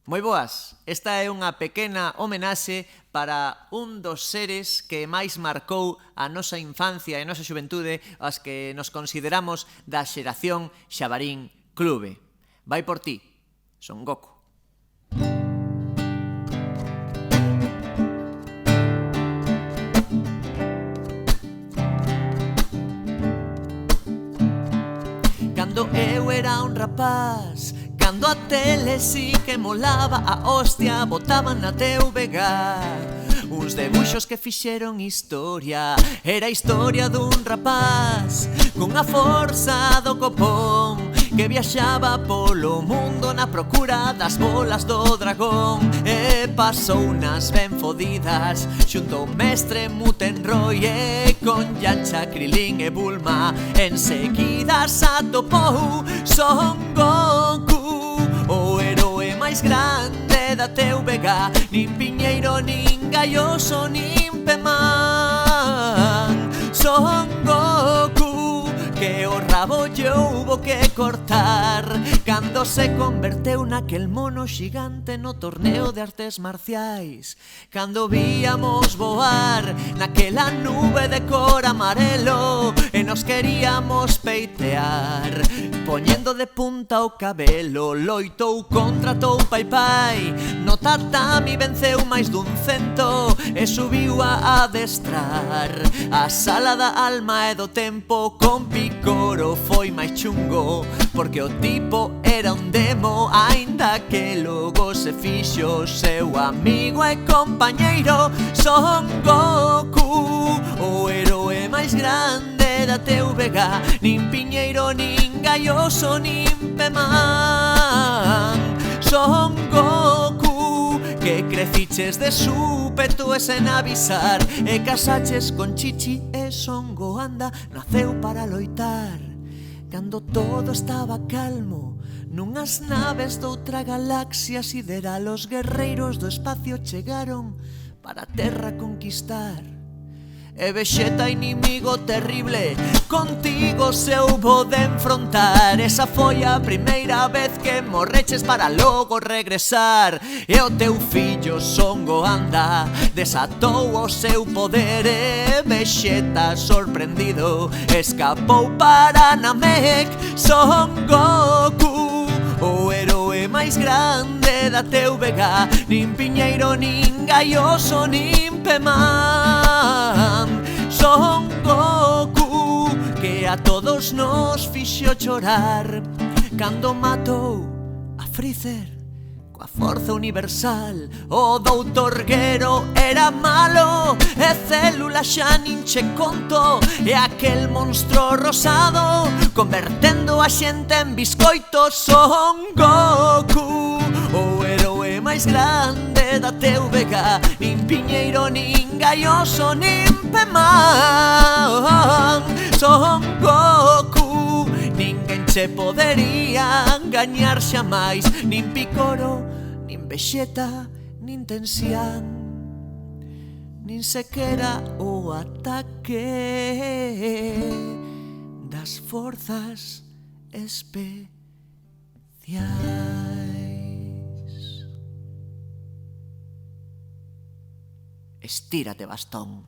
Moi boas, esta é unha pequena homenaxe para un dos seres que máis marcou a nosa infancia e a nosa xuventude, as que nos consideramos da xeración Xabarín Clube. Vai por ti, Son Goku. Cando eu era un rapaz, cando a tele si que molaba, a hostia botaban na TVG uns debuxos que fixeron historia. Era a historia dun rapaz cunha forza do copón que viaxaba polo mundo na procura das bolas do dragón. E pasou unas ben fodidas xunto ao mestre Mutenroy e con Yancha, Krilin e Bulma. Enseguida se atopou Son Goku, o heroe máis grande da TVG. Nin Piñeiro, nin Gaioso, nin Pemán. Son Goku, que o rabo lle houbo que cortar cando se converteu naquel mono xigante no torneo de artes marciais. Cando víamos voar naquela nube de cor amarelo e nos queríamos peitear, poñendo de punta o cabelo. Loitou contra Toupa e Pai, no tatami venceu máis dun cento e subiu a adestrar. A sala da alma e do tempo con Picoro foi máis chungo, porque o tipo era un demo, aínda que logo se fixo seu amigo e compañeiro. Son Goku, o heroe máis grande da TVG. Nin Piñeiro, nin Gaioso, nin Pemán. Son Goku, que creciches de súpeto e sen avisar, e casaches con Chichi e Son Goanda naceu para loitar. Cando todo estaba calmo nunhas naves doutra galaxia sideral, os guerreiros do espacio chegaron para a Terra conquistar. E Vexeta, inimigo terrible, contigo se houbo de enfrontar. Esa foi a primeira vez que morreches para logo regresar. E o teu fillo Son Goanda desatou o seu poder e Vexeta, sorprendido, escapou para Namek. Son Goku, o heroe máis grande da TVG. Nin Piñeiro, nin Gaioso, nin Pemán. Son Goku, que a todos nos fixo chorar cando matou a Freezer coa forza universal. O doutor Gero era malo e Célula xa nin che conto, e aquel monstro rosado convertendo a xente en biscoito. Son Goku, o heroe máis grande da TVG. Nin Piñeiro, nin Gaioso, nin Pemán. Son Goku, ninguén che podería gañar xamais. Nin Picoro, nin Vexeta, nin Tensián, nin sequera o ataque das forzas especiais. Estírate, bastón.